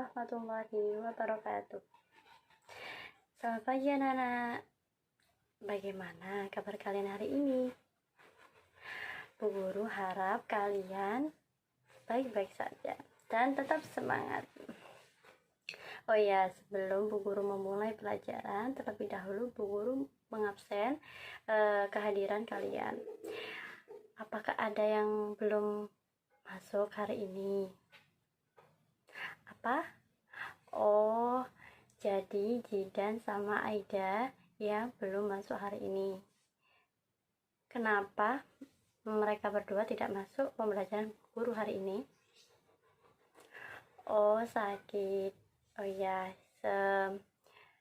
warahmatullahi wabarakatuh. Selamat pagi anak-anak. Bagaimana kabar kalian hari ini? Bu Guru harap kalian baik-baik saja dan tetap semangat. Oh ya, sebelum Bu Guru memulai pelajaran, terlebih dahulu Bu Guru mengabsen kehadiran kalian. Apakah ada yang belum masuk hari ini? Apa? Oh, jadi Jidan sama Aida yang belum masuk hari ini. Kenapa mereka berdua tidak masuk pembelajaran guru hari ini? Oh, sakit. Oh ya,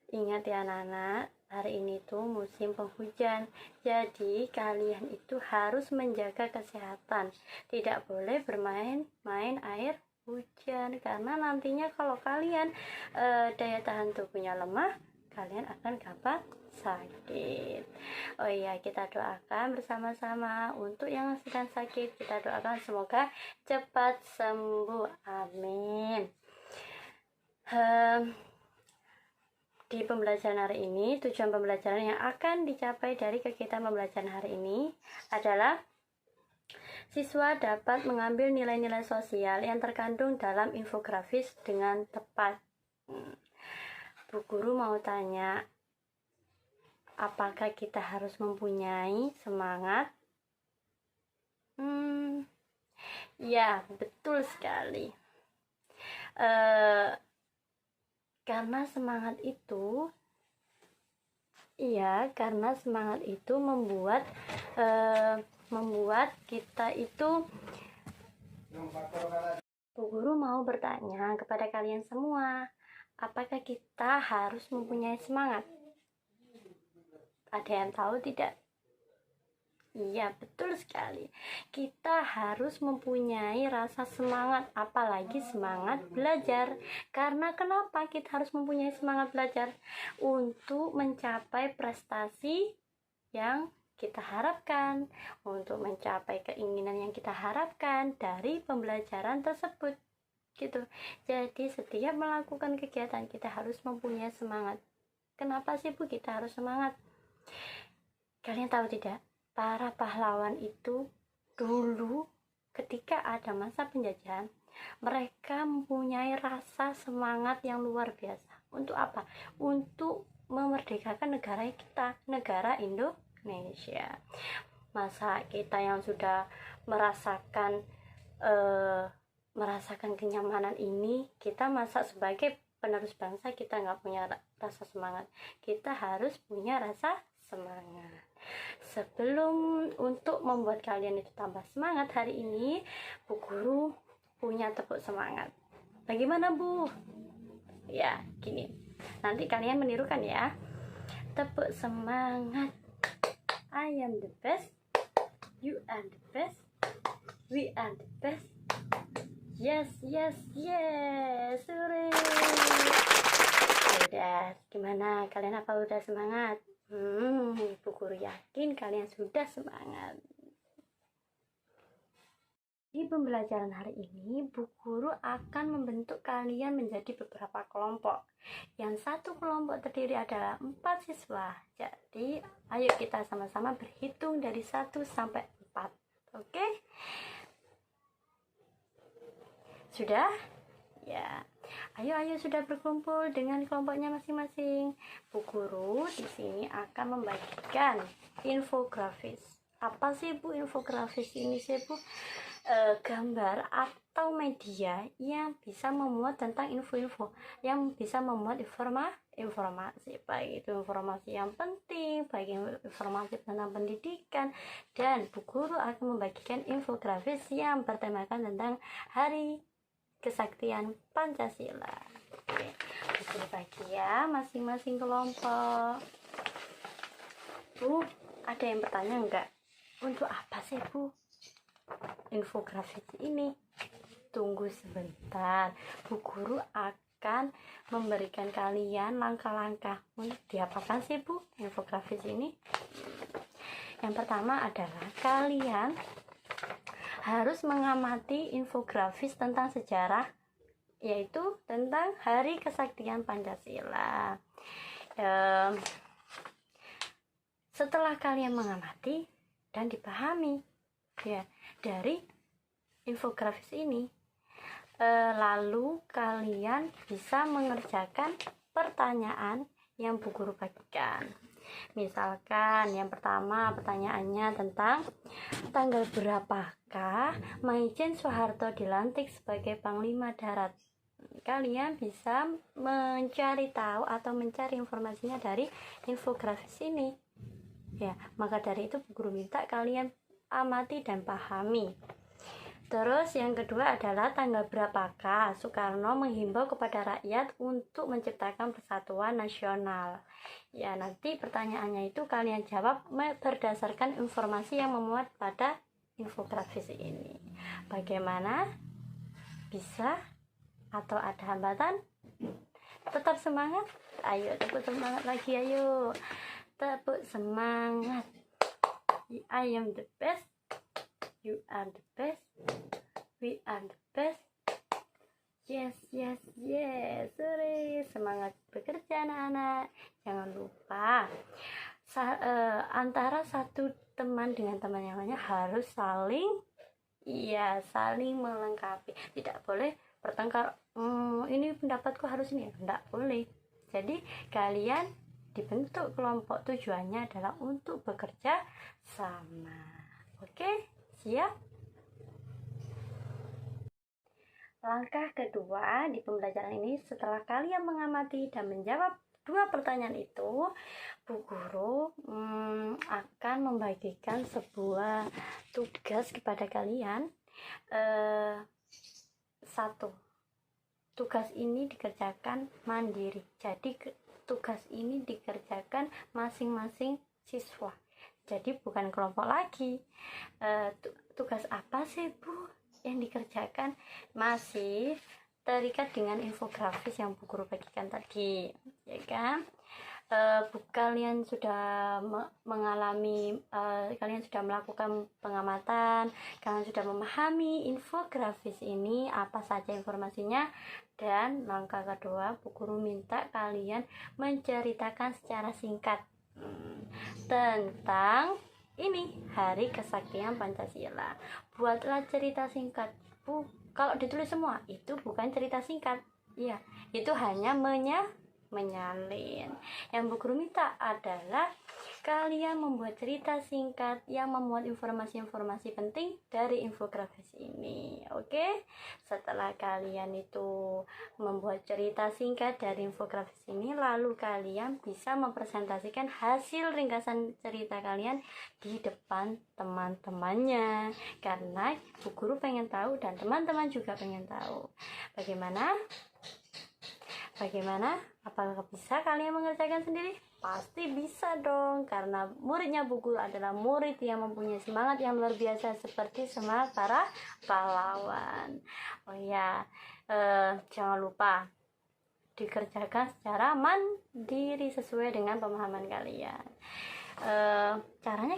ingat ya anak-anak, hari ini tuh musim penghujan. Jadi kalian itu harus menjaga kesehatan. Tidak boleh bermain air hujan, karena nantinya kalau kalian daya tahan tubuhnya lemah, kalian akan gampang sakit. Oh iya, kita doakan bersama-sama untuk yang sedang sakit. Kita doakan semoga cepat sembuh, amin. Di pembelajaran hari ini, tujuan pembelajaran yang akan dicapai dari kegiatan pembelajaran hari ini adalah siswa dapat mengambil nilai-nilai sosial yang terkandung dalam infografis dengan tepat. Bu Guru mau tanya, apakah kita harus mempunyai semangat? Ya, betul sekali. Karena semangat itu membuat kita itu. Bu Guru mau bertanya kepada kalian semua, apakah kita harus mempunyai semangat? Ada yang tahu tidak? Iya, betul sekali. Kita harus mempunyai rasa semangat, apalagi semangat belajar. Karena kenapa kita harus mempunyai semangat belajar? Untuk mencapai prestasi yang kita harapkan, untuk mencapai keinginan yang kita harapkan dari pembelajaran tersebut. Gitu. Jadi setiap melakukan kegiatan kita harus mempunyai semangat. Kenapa sih Bu kita harus semangat? Kalian tahu tidak? Para pahlawan itu dulu ketika ada masa penjajahan, mereka mempunyai rasa semangat yang luar biasa. Untuk apa? Untuk memerdekakan negara kita, negara Indonesia. Masa kita yang sudah merasakan kenyamanan ini, kita masa sebagai penerus bangsa kita nggak punya rasa semangat? Kita harus punya rasa semangat. Sebelum untuk membuat kalian itu tambah semangat hari ini, Bu Guru punya tepuk semangat. Bagaimana Bu? Ya, gini. Nanti kalian menirukan ya. Tepuk semangat. I am the best. You are the best. We are the best. Yes, yes, yes. Sore. Udah, gimana? Kalian apa udah semangat? Bu Guru yakin kalian sudah semangat. Di pembelajaran hari ini, Bu Guru akan membentuk kalian menjadi beberapa kelompok. Yang satu kelompok terdiri adalah 4 siswa. Jadi, ayo kita sama-sama berhitung dari 1 sampai 4. Oke? Sudah? Ya. Ayo sudah berkumpul dengan kelompoknya masing-masing. Bu Guru di sini akan membagikan infografis. Apa sih Bu infografis ini sih Bu? Gambar atau media yang bisa memuat tentang info-info, yang bisa memuat informasi, baik itu informasi yang penting, baik informasi tentang pendidikan, dan Bu Guru akan membagikan infografis yang bertemakan tentang Hari Kesaktian Pancasila. Oke, Bu bagi ya masing-masing kelompok. Bu, ada yang bertanya enggak? Untuk apa sih Bu infografis ini? Tunggu sebentar, Bu Guru akan memberikan kalian langkah-langkah untuk diapakan sih Bu infografis ini. Yang pertama adalah kalian harus mengamati infografis tentang sejarah yaitu tentang Hari Kesaktian Pancasila. Setelah kalian mengamati dan dipahami ya dari infografis ini, lalu kalian bisa mengerjakan pertanyaan yang Bu Guru bagikan. Misalkan yang pertama pertanyaannya tentang tanggal berapakah Maijen Soeharto dilantik sebagai Panglima Darat. Kalian bisa mencari tahu atau mencari informasinya dari infografis ini. Ya, maka dari itu Bu Guru minta kalian amati dan pahami. Terus yang kedua adalah tanggal berapakah Soekarno menghimbau kepada rakyat untuk menciptakan persatuan nasional. Ya, nanti pertanyaannya itu kalian jawab berdasarkan informasi yang memuat pada infografis ini. Bagaimana? Bisa? Atau ada hambatan? Tetap semangat? Ayo tepuk semangat lagi, ayo. Tepuk semangat. I am the best. You are the best. We are the best. Yes, yes, yes. Sore, semangat bekerja anak-anak. Jangan lupa antara satu teman dengan teman yang lainnya harus saling melengkapi. Tidak boleh bertengkar. Ini pendapatku harus ini. Tidak boleh. Jadi kalian dibentuk kelompok, tujuannya adalah untuk bekerja sama. Oke? Siap? Langkah kedua di pembelajaran ini, setelah kalian mengamati dan menjawab dua pertanyaan itu, Bu Guru akan membagikan sebuah tugas kepada kalian. Satu, tugas ini dikerjakan mandiri. Jadi tugas ini dikerjakan masing-masing siswa. Jadi bukan kelompok lagi. Tugas apa sih Bu yang dikerjakan? Masih terikat dengan infografis yang Bu Guru bagikan tadi, ya kan? Kalian sudah mengalami, kalian sudah melakukan pengamatan, kalian sudah memahami infografis ini apa saja informasinya. Dan langkah kedua, Bu Guru minta kalian menceritakan secara singkat tentang ini Hari Kesaktian Pancasila. Buatlah cerita singkat, Bu. Kalau ditulis semua itu bukan cerita singkat, ya, itu hanya menyalin. Yang Bu Guru minta adalah kalian membuat cerita singkat yang memuat informasi-informasi penting dari infografis ini. Oke? Setelah kalian itu membuat cerita singkat dari infografis ini, lalu kalian bisa mempresentasikan hasil ringkasan cerita kalian di depan teman-temannya. Karena Bu Guru pengen tahu dan teman-teman juga pengen tahu. Bagaimana? Apakah bisa kalian mengerjakan sendiri? Pasti bisa dong, karena muridnya Bu Guru adalah murid yang mempunyai semangat yang luar biasa seperti semangat para pahlawan. Oh ya, jangan lupa dikerjakan secara mandiri sesuai dengan pemahaman kalian. Caranya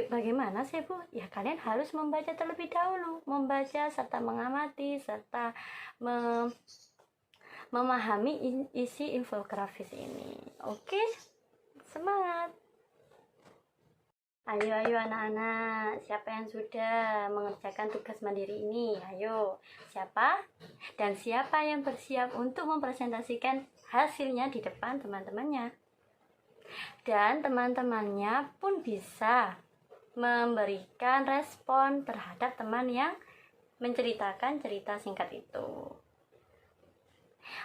bagaimana sih Bu? Ya, kalian harus membaca terlebih dahulu, membaca serta mengamati serta memahami isi infografis ini. Oke? Semangat. Ayo anak-anak, siapa yang sudah mengerjakan tugas mandiri ini? Ayo, siapa? Dan siapa yang bersiap untuk mempresentasikan hasilnya di depan teman-temannya? Dan teman-temannya pun bisa memberikan respon terhadap teman yang menceritakan cerita singkat itu.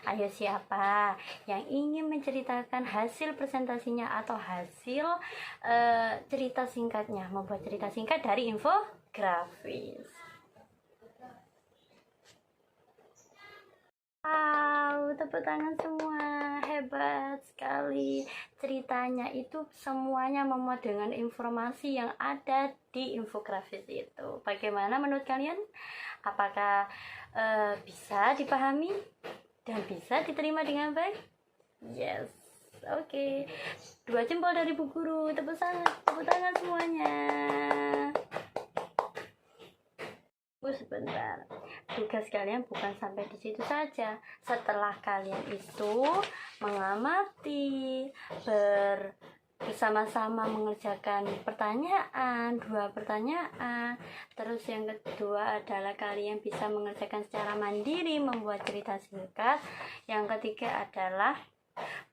Ayo, siapa yang ingin menceritakan hasil presentasinya atau hasil cerita singkatnya, membuat cerita singkat dari infografis? Tepuk tangan semua, hebat sekali. Ceritanya itu semuanya memuat dengan informasi yang ada di infografis itu. Bagaimana menurut kalian? Apakah bisa dipahami dan bisa diterima dengan baik? Yes, oke. 2 jempol dari Bu Guru. Tepuk tangan semuanya. Sebentar. tugas kalian bukan sampai di situ saja. Setelah kalian itu mengamati, bersama-sama mengerjakan pertanyaan, 2 pertanyaan. Terus yang kedua adalah kalian bisa mengerjakan secara mandiri, membuat cerita singkat. Yang ketiga adalah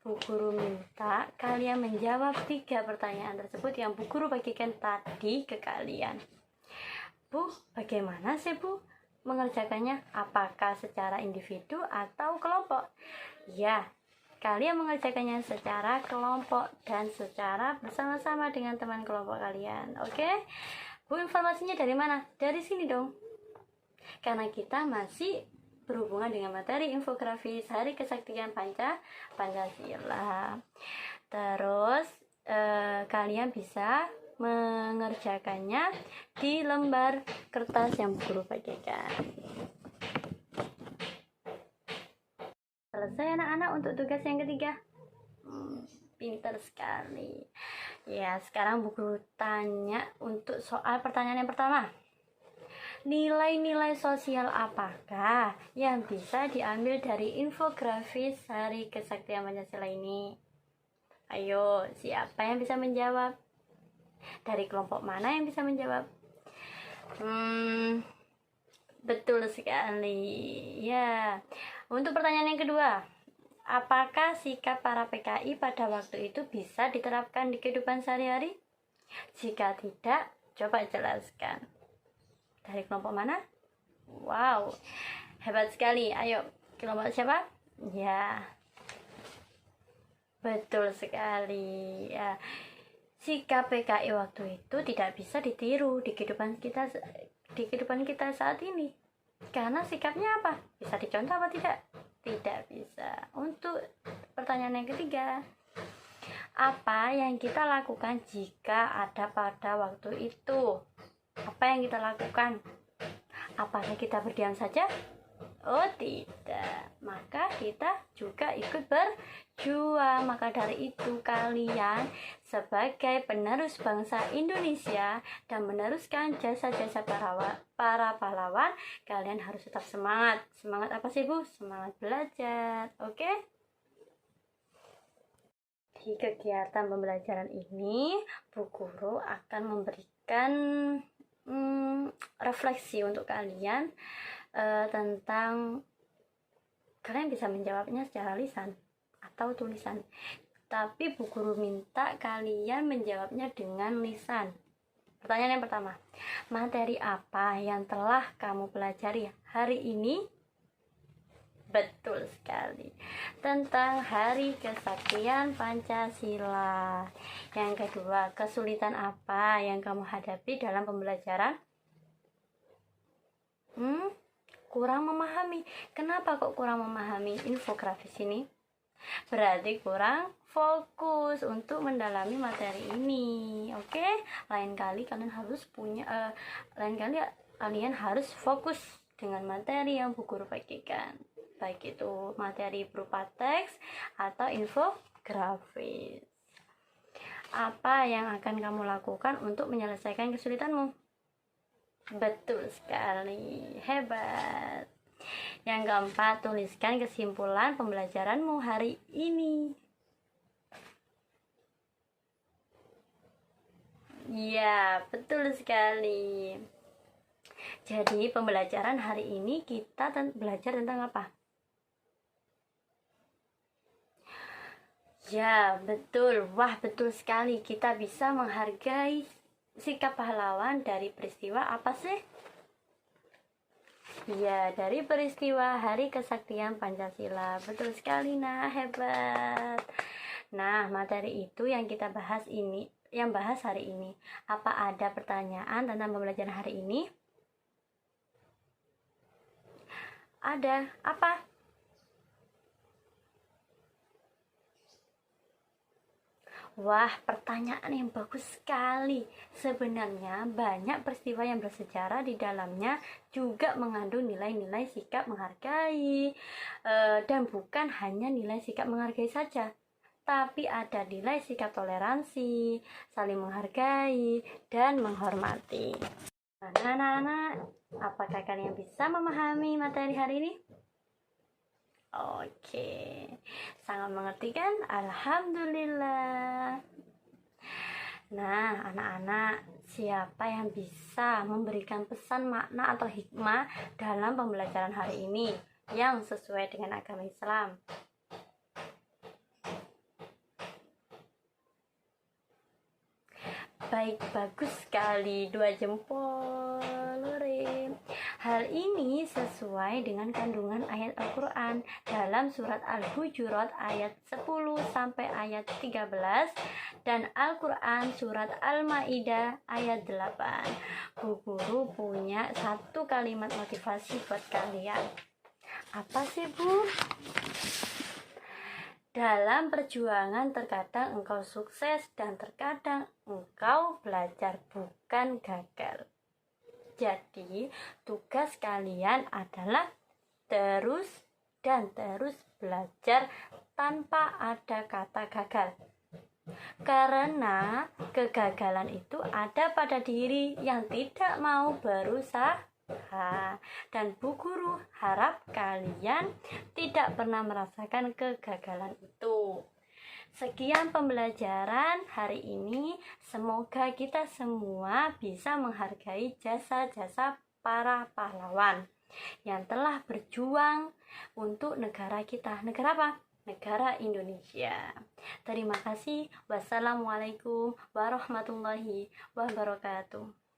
Bu Guru minta kalian menjawab 3 pertanyaan tersebut yang Bu Guru bagikan tadi ke kalian. Bu, bagaimana sih Bu mengerjakannya? Apakah secara individu atau kelompok? Ya, kalian mengerjakannya secara kelompok dan secara bersama-sama dengan teman kelompok kalian. Oke? Bu, informasinya dari mana? Dari sini dong. Karena kita masih berhubungan dengan materi infografis Hari Kesaktian Pancasila. Terus kalian bisa mengerjakannya di lembar kertas yang guru bagikan. Selesai anak-anak untuk tugas yang ketiga. Pintar sekali. Ya, sekarang Bu Guru tanya untuk soal pertanyaan yang pertama. Nilai-nilai sosial apakah yang bisa diambil dari infografis Hari Kesaktian Pancasila ini? Ayo, siapa yang bisa menjawab? Dari kelompok mana yang bisa menjawab? Betul sekali. Ya. Untuk pertanyaan yang kedua, apakah sikap para PKI pada waktu itu bisa diterapkan di kehidupan sehari-hari? Jika tidak, coba jelaskan. Dari kelompok mana? Wow, hebat sekali. Ayo, kelompok siapa? Ya, betul sekali. Ya, sikap PKI waktu itu tidak bisa ditiru di kehidupan kita saat ini. Karena sikapnya apa? Bisa dicontoh apa tidak? Tidak bisa. Untuk pertanyaan yang ketiga, apa yang kita lakukan jika ada pada waktu itu? Apa yang kita lakukan? Apakah kita berdiam saja? Oh tidak, maka kita juga ikut berjuang. Maka dari itu kalian sebagai penerus bangsa Indonesia dan meneruskan jasa-jasa para pahlawan, kalian harus tetap semangat. Semangat apa sih Bu? Semangat belajar, oke? Di kegiatan pembelajaran ini, Bu Guru akan memberikan refleksi untuk kalian tentang kalian bisa menjawabnya secara lisan atau tulisan, tapi Bu Guru minta kalian menjawabnya dengan lisan. Pertanyaan yang pertama, materi apa yang telah kamu pelajari hari ini? Betul sekali, tentang Hari Kesaktian Pancasila. Yang kedua, kesulitan apa yang kamu hadapi dalam pembelajaran? Kurang memahami. Kenapa kok kurang memahami infografis ini? Berarti kurang fokus untuk mendalami materi ini. Oke? Lain kali kalian harus fokus dengan materi yang Bu Guru bagikan, baik itu materi berupa teks atau infografis. Apa yang akan kamu lakukan untuk menyelesaikan kesulitanmu? Betul sekali, hebat. Yang keempat, tuliskan kesimpulan pembelajaranmu hari ini. Ya, betul sekali. Jadi pembelajaran hari ini kita belajar tentang apa? Ya, betul. Wah, betul sekali. Kita bisa menghargai sikap pahlawan dari peristiwa apa sih? Ya, dari peristiwa Hari Kesaktian Pancasila. Betul sekali, nah, hebat. Nah, materi itu yang kita bahas hari ini. Apa ada pertanyaan tentang pembelajaran hari ini? Ada. Apa? Wah, pertanyaan yang bagus sekali. Sebenarnya banyak peristiwa yang bersejarah di dalamnya juga mengandung nilai-nilai sikap menghargai, dan bukan hanya nilai sikap menghargai saja, tapi ada nilai sikap toleransi, saling menghargai, dan menghormati. Nah, anak-anak, apakah kalian bisa memahami materi hari ini? Oke, sangat mengerti kan? Alhamdulillah. Nah, anak-anak, siapa yang bisa memberikan pesan makna atau hikmah dalam pembelajaran hari ini yang sesuai dengan agama Islam? Baik, bagus sekali, 2 jempol. Lore. Hal ini sesuai dengan kandungan ayat Al-Quran dalam surat Al-Hujurat ayat 10 sampai ayat 13 dan Al-Quran surat Al-Ma'idah ayat 8. Bu Guru punya satu kalimat motivasi buat kalian. Apa sih, Bu? Dalam perjuangan terkadang engkau sukses dan terkadang engkau belajar bukan gagal. Jadi, tugas kalian adalah terus dan terus belajar tanpa ada kata gagal. Karena kegagalan itu ada pada diri yang tidak mau berusaha. Dan Bu Guru harap kalian tidak pernah merasakan kegagalan itu. Sekian pembelajaran hari ini. Semoga kita semua bisa menghargai jasa-jasa para pahlawan yang telah berjuang untuk negara kita. Negara apa? Negara Indonesia. Terima kasih. Wassalamualaikum warahmatullahi wabarakatuh.